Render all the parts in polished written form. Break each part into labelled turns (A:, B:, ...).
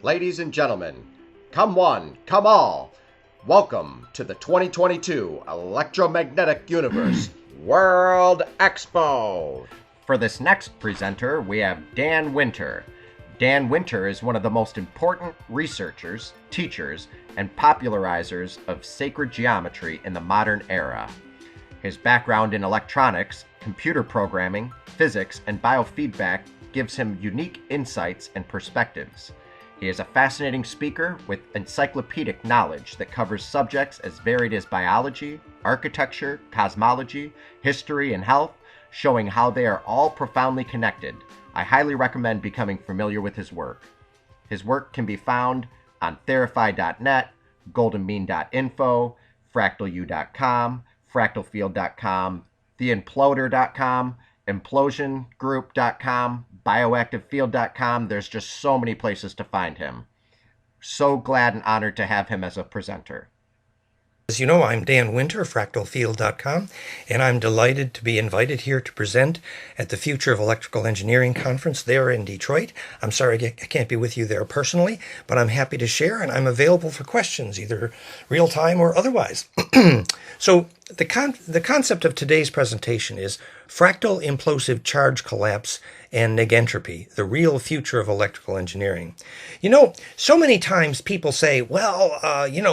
A: Ladies and gentlemen, come one, come all, welcome to the 2022 Electromagnetic Universe World Expo. For this next presenter, we have Dan Winter. Dan Winter is one of the most important researchers, teachers, and popularizers of sacred geometry in the modern era. His background in electronics, computer programming, physics, and biofeedback gives him unique insights and perspectives. He is a fascinating speaker with encyclopedic knowledge that covers subjects as varied as biology, architecture, cosmology, history, and health, showing how they are all profoundly connected. I highly recommend becoming familiar with his work. His work can be found on therify.net, goldenmean.info, fractalu.com, fractalfield.com, theimploder.com, implosiongroup.com, bioactivefield.com. There's just so many places to find him. So glad and honored to have him as a presenter.
B: As you know, I'm Dan Winter, fractalfield.com, and I'm delighted to be invited here to present at the Future of Electrical Engineering Conference there in Detroit. I'm sorry I can't be with you there personally, but I'm happy to share, and I'm available for questions, either real time or otherwise. So the concept of today's presentation is fractal implosive charge collapse and negentropy, the real future of electrical engineering. You know, so many times people say, well,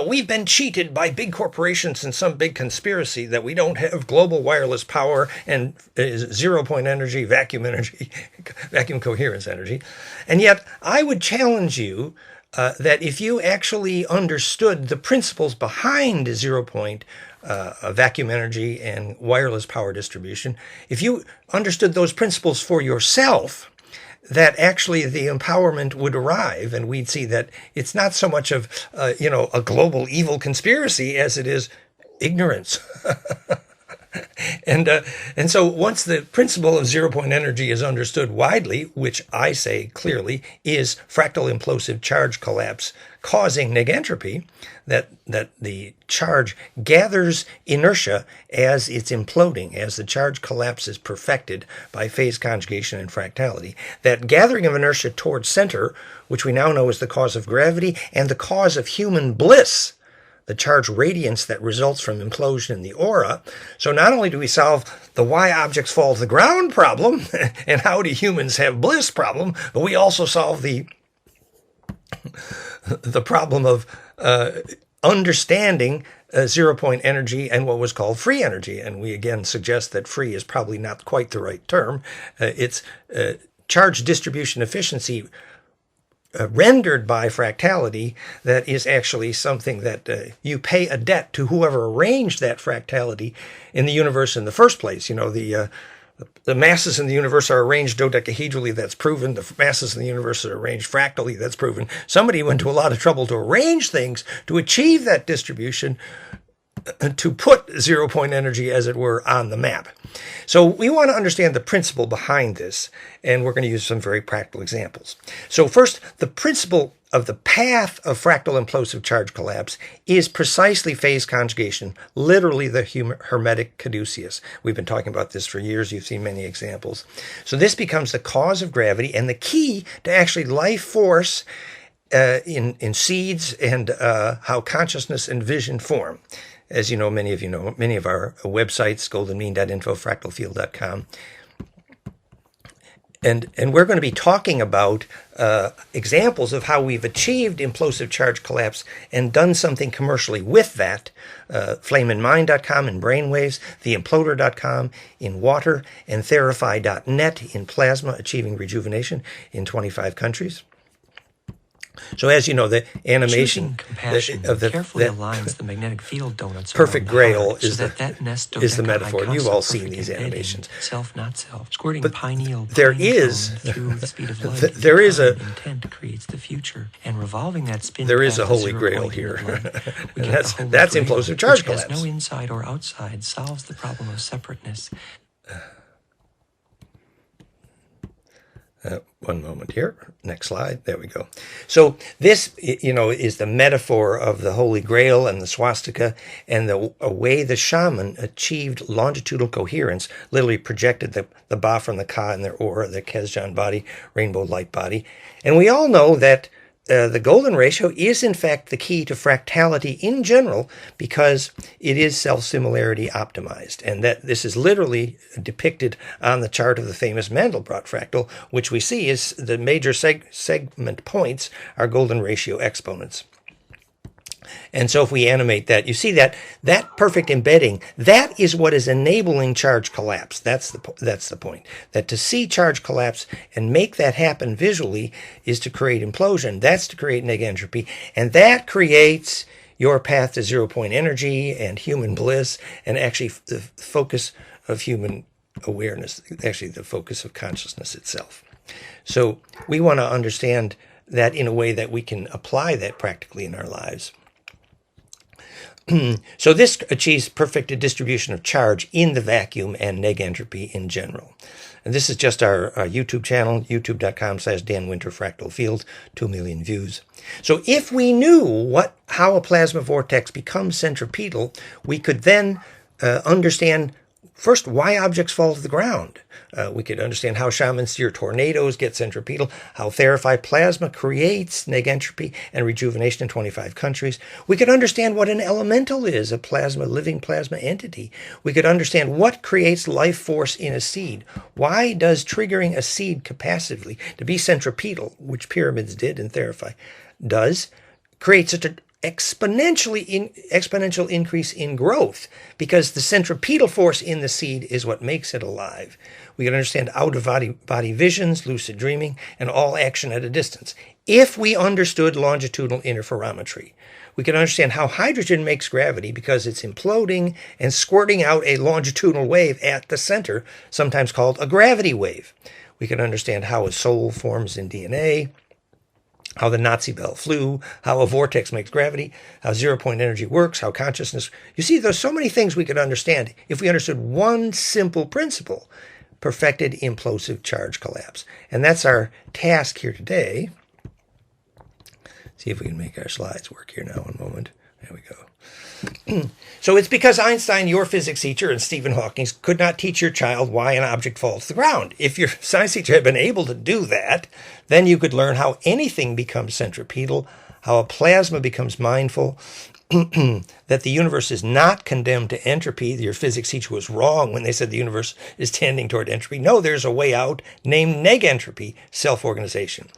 B: we've been cheated by big corporations and some big conspiracy that we don't have global wireless power and zero-point energy, vacuum coherence energy. And yet, I would challenge you that if you actually understood the principles behind zero-point vacuum energy and wireless power distribution, if you understood those principles for yourself, that actually the empowerment would arrive, and we'd see that it's not so much of a global evil conspiracy as it is ignorance. And so once the principle of zero-point energy is understood widely, which I say clearly is fractal implosive charge collapse causing negentropy, that the charge gathers inertia as it's imploding, as the charge collapse is perfected by phase conjugation and fractality. That gathering of inertia towards center, which we now know is the cause of gravity and the cause of human bliss, the charge radiance that results from implosion in the aura. So not only do we solve the why objects fall to the ground problem and how do humans have bliss problem, but we also solve the problem of understanding zero-point energy and what was called free energy. And we again suggest that free is probably not quite the right term. It's charge distribution efficiency rendered by fractality that is actually something that you pay a debt to whoever arranged that fractality in the universe in the first place. You know, the masses in the universe are arranged dodecahedrally, that's proven. The masses in the universe are arranged fractally, that's proven. Somebody went to a lot of trouble to arrange things to achieve that distribution, to put zero-point energy, as it were, on the map. So we want to understand the principle behind this, and we're going to use some very practical examples. So first, the principle of the path of fractal implosive charge collapse is precisely phase conjugation, literally the hermetic caduceus. We've been talking about this for years. You've seen many examples. So this becomes the cause of gravity and the key to actually life force in seeds and how consciousness and vision form. As you know, many of our websites, goldenmean.info, fractalfield.com. And we're going to be talking about examples of how we've achieved implosive charge collapse and done something commercially with that. Flameinmind.com in brainwaves, theimploder.com in water, and therify.net in plasma, achieving rejuvenation in 25 countries. So as you know, the animation
C: of the carefully aligns the magnetic field donuts
B: perfect grail is
C: so
B: that is the metaphor. You've all seen these animations.
C: Self, not self. Squirting
B: but
C: pineal
B: there is
C: through the speed of light.
B: There is a
C: intent creates the future, and revolving that spin.
B: There is a holy grail here, and that's implosive charge collapse.
C: Has no inside or outside, solves the problem of separateness.
B: One moment here. Next slide. There we go. So this, is the metaphor of the Holy Grail and the swastika and the way the shaman achieved longitudinal coherence, literally projected the Ba from the Ka in their aura, the Kesjan body, rainbow light body. And we all know that the golden ratio is in fact the key to fractality in general because it is self-similarity optimized. And that this is literally depicted on the chart of the famous Mandelbrot fractal, which we see is the major segment points are golden ratio exponents. And so if we animate that, you see that perfect embedding, that is what is enabling charge collapse. That's the point. That to see charge collapse and make that happen visually is to create implosion. That's to create negentropy. And that creates your path to 0-point energy and human bliss and actually the focus of human awareness, actually the focus of consciousness itself. So we want to understand that in a way that we can apply that practically in our lives. So this achieves perfect distribution of charge in the vacuum and negentropy in general. And this is just our YouTube channel, youtube.com/Dan Winter Fractal Field, 2 million views. So if we knew how a plasma vortex becomes centripetal, we could then understand first why objects fall to the ground. We could understand how shaman steer tornadoes get centripetal, how Therify plasma creates negentropy and rejuvenation in 25 countries. We could understand what an elemental is, a living plasma entity. We could understand what creates life force in a seed. Why does triggering a seed capacitively to be centripetal, which pyramids did and Therify does, create such an exponential increase in growth, because the centripetal force in the seed is what makes it alive. We can understand out-of-body visions, lucid dreaming, and all action at a distance. If we understood longitudinal interferometry, we can understand how hydrogen makes gravity because it's imploding and squirting out a longitudinal wave at the center, sometimes called a gravity wave. We can understand how a soul forms in DNA, how the Nazi bell flew, how a vortex makes gravity, how 0-point energy works, how consciousness... You see, there's so many things we could understand if we understood one simple principle, perfected implosive charge collapse. And that's our task here today. See if we can make our slides work here now. One moment. There we go. So it's because Einstein, your physics teacher, and Stephen Hawking could not teach your child why an object falls to the ground. If your science teacher had been able to do that, then you could learn how anything becomes centripetal, how a plasma becomes mindful, that the universe is not condemned to entropy. Your physics teacher was wrong when they said the universe is tending toward entropy. No, there's a way out named negentropy, self-organization.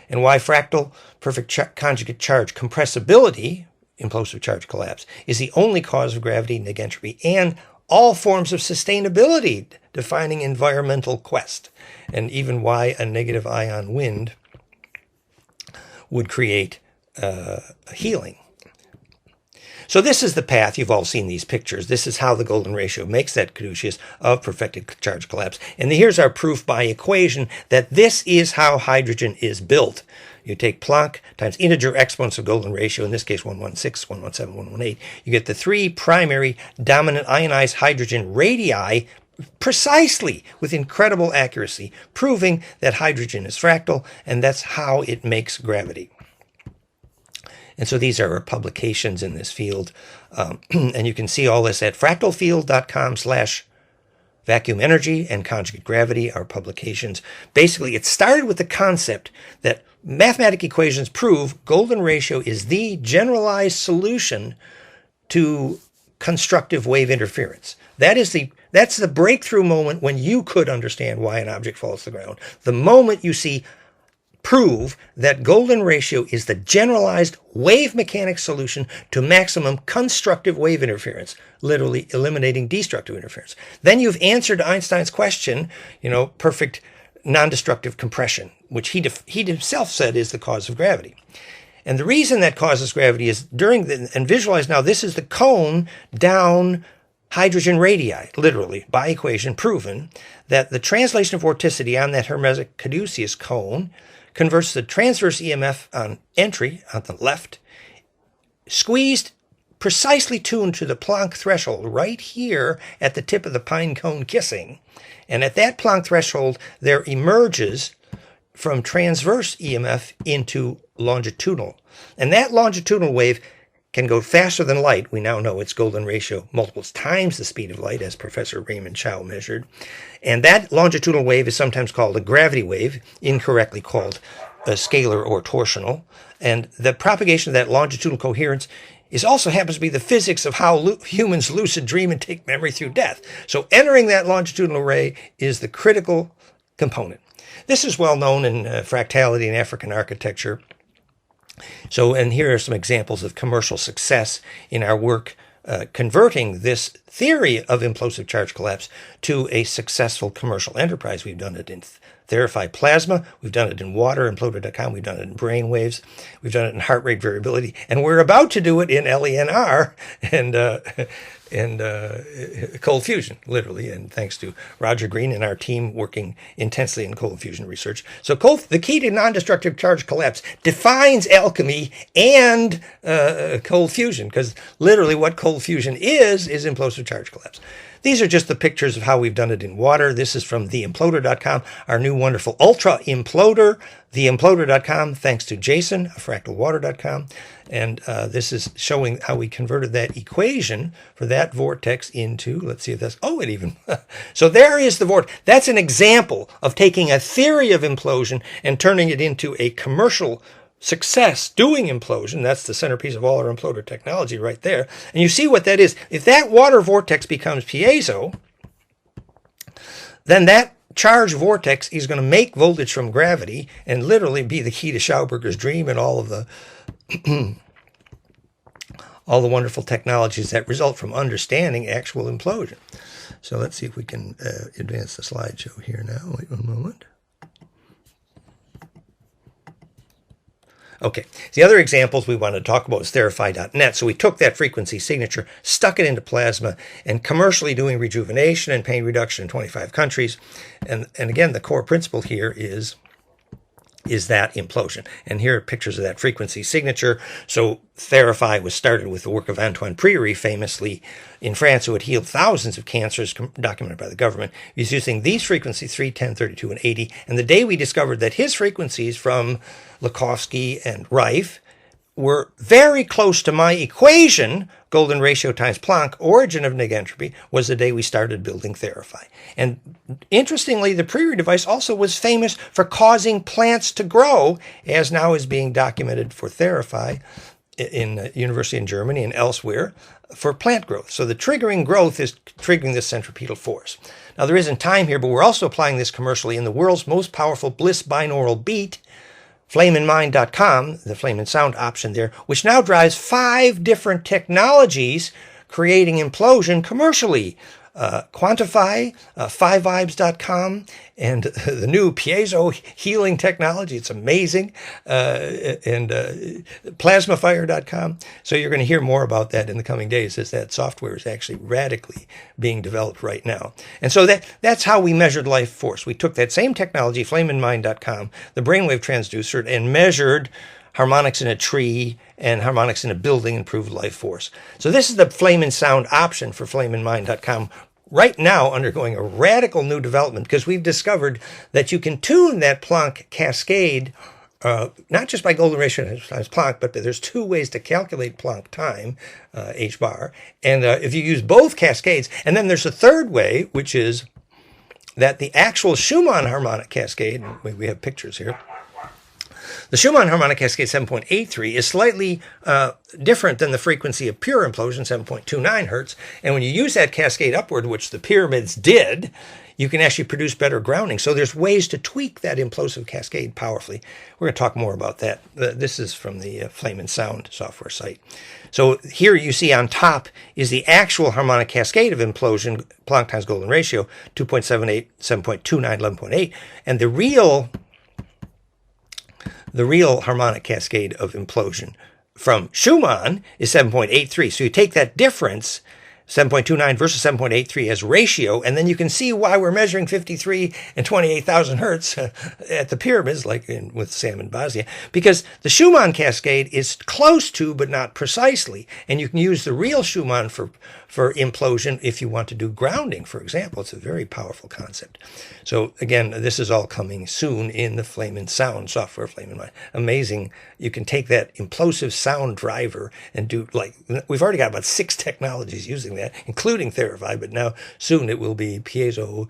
B: And why fractal perfect conjugate charge compressibility, implosive charge collapse, is the only cause of gravity, negentropy, and all forms of sustainability, defining environmental quest, and even why a negative ion wind would create healing. So this is the path. You've all seen these pictures. This is how the golden ratio makes that caduceus of perfected charge collapse. And here's our proof by equation that this is how hydrogen is built. You take Planck times integer exponents of golden ratio, in this case 116, 117, 118. You get the three primary dominant ionized hydrogen radii precisely with incredible accuracy, proving that hydrogen is fractal, and that's how it makes gravity. And so these are our publications in this field. And you can see all this at fractalfield.com/vacuum energy and conjugate gravity, our publications. Basically, it started with the concept that mathematical equations prove golden ratio is the generalized solution to constructive wave interference. That's the breakthrough moment when you could understand why an object falls to the ground. The moment you prove that golden ratio is the generalized wave mechanics solution to maximum constructive wave interference, literally eliminating destructive interference. Then you've answered Einstein's question, perfect non-destructive compression, which he himself said is the cause of gravity. And the reason that causes gravity is and visualize now, this is the cone down hydrogen radii, literally, by equation proven that the translation of vorticity on that hermetic caduceus cone converts the transverse EMF on entry on the left, squeezed, precisely tuned to the Planck threshold right here at the tip of the pine cone kissing. And at that Planck threshold, there emerges from transverse EMF into longitudinal. And that longitudinal wave can go faster than light. We now know its golden ratio multiples times the speed of light, as Professor Raymond Chow measured. And that longitudinal wave is sometimes called a gravity wave, incorrectly called scalar or torsional. And the propagation of that longitudinal coherence also happens to be the physics of how humans lucid dream and take memory through death. So entering that longitudinal array is the critical component. This is well known in fractality and African architecture. So, and here are some examples of commercial success in our work converting this theory of implosive charge collapse to a successful commercial enterprise. We've done it in Therify plasma, we've done it in water, Imploder.com, we've done it in brain waves, we've done it in heart rate variability, and we're about to do it in LENR and cold fusion, literally, and thanks to Roger Green and our team working intensely in cold fusion research. So the key to non-destructive charge collapse defines alchemy and cold fusion, because literally what cold fusion is implosive charge collapse. These are just the pictures of how we've done it in water. This is from theimploder.com, our new wonderful ultra imploder, theimploder.com, thanks to Jason, fractalwater.com. And this is showing how we converted that equation for that vortex into, let's see if that's, so there is the vortex. That's an example of taking a theory of implosion and turning it into a commercial success doing implosion. That's the centerpiece of all our imploder technology right there. And you see what that is. If that water vortex becomes piezo, then that charge vortex is going to make voltage from gravity and literally be the key to Schauberger's dream and all of the all the wonderful technologies that result from understanding actual implosion. So let's see if we can advance the slideshow here now. Wait one moment. Okay, the other examples we want to talk about is Therify.net. So we took that frequency signature, stuck it into plasma, and commercially doing rejuvenation and pain reduction in 25 countries. And again, the core principle here is that implosion. And here are pictures of that frequency signature. So Therify was started with the work of Antoine Priory, famously in France, who had healed thousands of cancers documented by the government. He was using these frequencies, 3, 10, 32, and 80. And the day we discovered that his frequencies from Lakhovsky and Rife were very close to my equation, golden ratio times Planck, origin of negentropy, was the day we started building Therify. And interestingly, the Priory device also was famous for causing plants to grow, as now is being documented for Therify in University in Germany and elsewhere for plant growth. So the triggering growth is triggering this centripetal force. Now there isn't time here, but we're also applying this commercially in the world's most powerful bliss binaural beat, flameinmind.com, the flame and sound option there, which now drives 5 different technologies creating implosion commercially. Quantify, 5vibes.com, and the new piezo healing technology. It's amazing. And plasmafire.com. So you're going to hear more about that in the coming days, as that software is actually radically being developed right now. And so that's how we measured life force. We took that same technology, flameinmind.com, the brainwave transducer, and measured harmonics in a tree and harmonics in a building, improved life force. So this is the flame and sound option for flameinmind.com, right now undergoing a radical new development, because we've discovered that you can tune that Planck cascade, not just by golden ratio times Planck, but there's 2 ways to calculate Planck time, h bar. And if you use both cascades, and then there's a third way, which is that the actual Schumann harmonic cascade, we have pictures here, the Schumann harmonic cascade 7.83 is slightly different than the frequency of pure implosion, 7.29 hertz. And when you use that cascade upward, which the pyramids did, you can actually produce better grounding. So there's ways to tweak that implosive cascade powerfully. We're going to talk more about that. This is from the Flame and Sound software site. So here you see on top is the actual harmonic cascade of implosion, Planck times golden ratio, 2.78, 7.29, 11.8. And the real harmonic cascade of implosion from Schumann is 7.83. So you take that difference, 7.29 versus 7.83 as ratio, and then you can see why we're measuring 53 and 28,000 hertz at the pyramids, like with Sam and Bosnia, because the Schumann cascade is close to, but not precisely, and you can use the real Schumann for implosion if you want to do grounding, for example. It's a very powerful concept. So again, this is all coming soon in the Flame and Sound software, Flame and Mind. Amazing. You can take that implosive sound driver and do, like, we've already got about 6 technologies using that, including therapy, but now soon it will be piezo,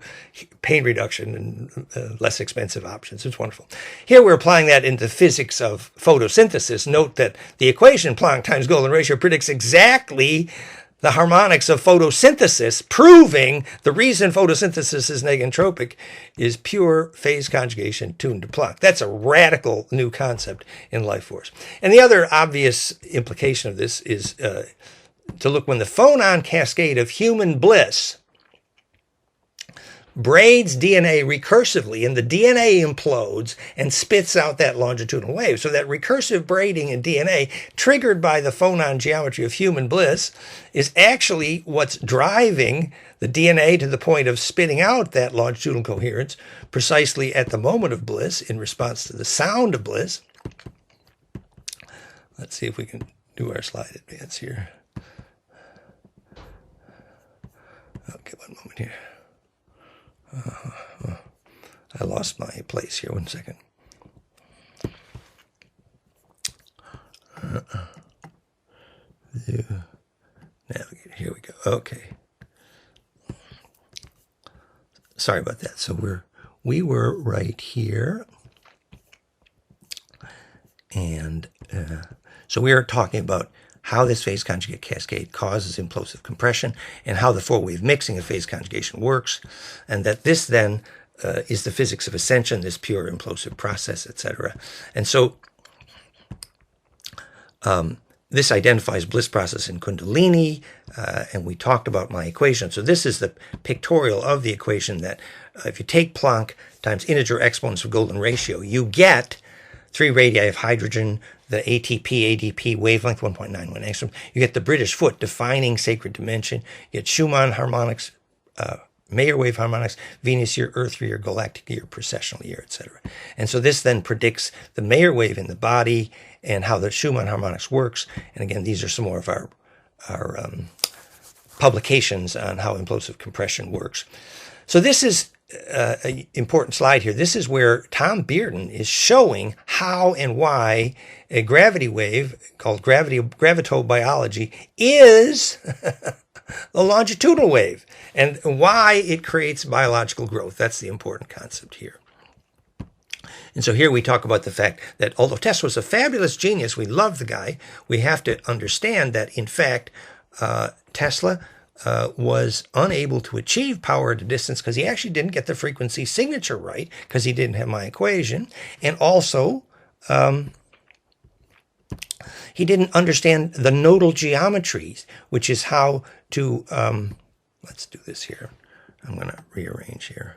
B: pain reduction, and less expensive options. It's wonderful. Here we're applying that into physics of photosynthesis. Note that the equation Planck times Golden ratio predicts exactly the harmonics of photosynthesis, proving the reason photosynthesis is negentropic is pure phase conjugation tuned to Planck. That's a radical new concept in life force. And the other obvious implication of this is to look when the phonon cascade of human bliss braids DNA recursively, and the DNA implodes and spits out that longitudinal wave. So that recursive braiding in DNA, triggered by the phonon geometry of human bliss, is actually what's driving the DNA to the point of spitting out that longitudinal coherence precisely at the moment of bliss in response to the sound of bliss. Let's see if we can do our slide advance here. Okay, one moment here. I lost my place here. 1 second. Navigate. Here we go. Okay. Sorry about that. So we were right here, and so we are talking about how this phase conjugate cascade causes implosive compression, and how the four-wave mixing of phase conjugation works, and that this then is the physics of ascension, this pure implosive process, etc. And so this identifies bliss process in Kundalini, and we talked about my equation. So this is the pictorial of the equation that if you take Planck times integer exponents of Golden ratio, you get 3 radii of hydrogen, the ATP, ADP wavelength 1.91 angstrom. You get the British foot defining sacred dimension. You get Schumann harmonics, Mayer wave harmonics, Venus year, Earth year, galactic year, precessional year, etc. And so this then predicts the Mayer wave in the body and how the Schumann harmonics works. And again, these are some more of our publications on how implosive compression works. So this is an important slide here. This is where Tom Bearden is showing how and why a gravity wave called gravitobiology is a longitudinal wave, and why it creates biological growth. That's the important concept here. And so here we talk about the fact that although Tesla was a fabulous genius, we love the guy, we have to understand that, in fact, Tesla was unable to achieve power at a distance because he actually didn't get the frequency signature right, because he didn't have my equation, and also he didn't understand the nodal geometries, which is how to, let's do this here. I'm going to rearrange here.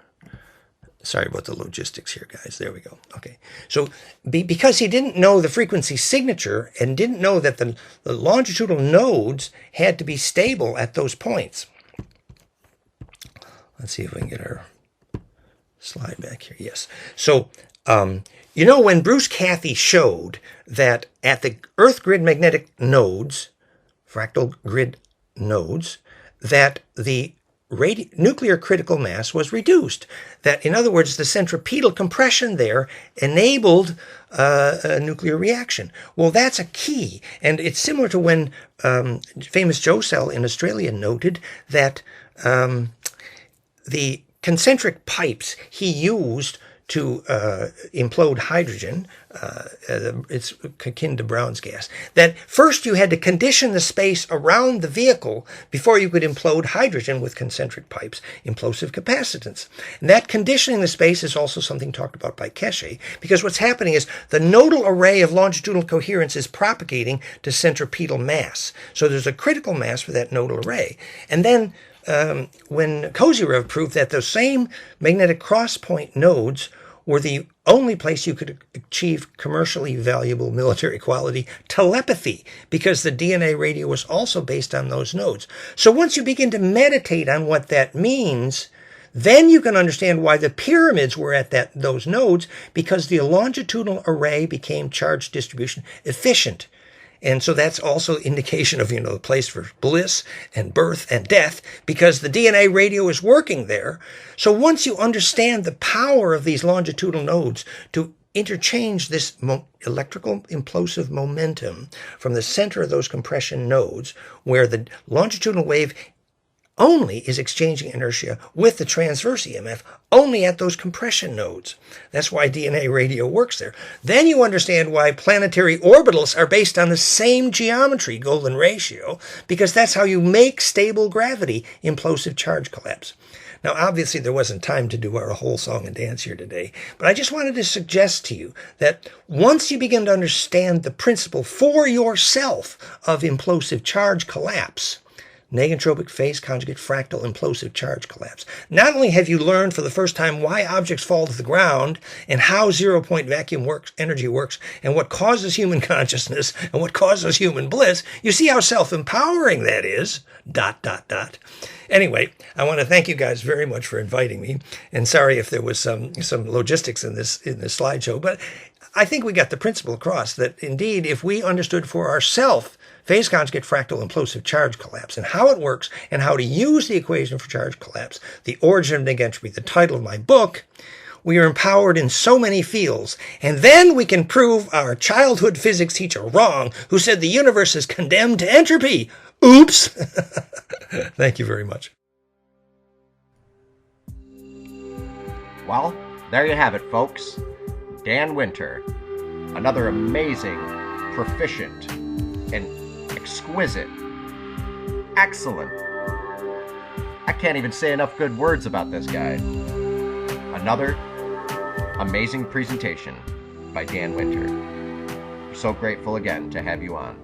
B: Sorry about the logistics here, guys. There we go. Okay. So because he didn't know the frequency signature and didn't know that the longitudinal nodes had to be stable at those points. Let's see if we can get our slide back here. Yes. So, you know, when Bruce Cathy showed that at the Earth grid magnetic nodes, fractal grid nodes, that the nuclear critical mass was reduced. That, in other words, the centripetal compression there enabled a nuclear reaction. Well, that's a key. And it's similar to when famous Joe Cell in Australia noted that the concentric pipes he used to implode hydrogen, it's akin to Brown's gas, that first you had to condition the space around the vehicle before you could implode hydrogen with concentric pipes, implosive capacitance. And that conditioning the space is also something talked about by Keshe, because what's happening is the nodal array of longitudinal coherence is propagating to centripetal mass. So there's a critical mass for that nodal array. And then when Kozyrev proved that the same magnetic cross-point nodes were the only place you could achieve commercially valuable military quality telepathy, because the DNA radio was also based on those nodes. So once you begin to meditate on what that means, then you can understand why the pyramids were at those nodes, because the longitudinal array became charge distribution efficient. And so that's also indication of, the place for bliss and birth and death, because the DNA radio is working there. So once you understand the power of these longitudinal nodes to interchange this electrical implosive momentum from the center of those compression nodes, where the longitudinal wave only is exchanging inertia with the transverse EMF only at those compression nodes. That's why DNA radio works there. Then you understand why planetary orbitals are based on the same geometry, golden ratio, because that's how you make stable gravity, implosive charge collapse. Now, obviously, there wasn't time to do our whole song and dance here today, but I just wanted to suggest to you that once you begin to understand the principle for yourself of implosive charge collapse, negentropic phase conjugate fractal implosive charge collapse, not only have you learned for the first time why objects fall to the ground and how zero-point vacuum energy works and what causes human consciousness and what causes human bliss, you see how self-empowering that is, ... Anyway, I want to thank you guys very much for inviting me, and sorry if there was some logistics in this slideshow, but I think we got the principle across that indeed, if we understood for ourselves phase conjugate fractal implosive charge collapse and how it works and how to use the equation for charge collapse, the origin of negentropy, the title of my book, we are empowered in so many fields, and then we can prove our childhood physics teacher wrong, who said the universe is condemned to entropy. Oops! Thank you very much.
A: Well, there you have it, folks. Dan Winter, another amazing, proficient, and exquisite, excellent. I can't even say enough good words about this guy. Another amazing presentation by Dan Winter. We're so grateful again to have you on.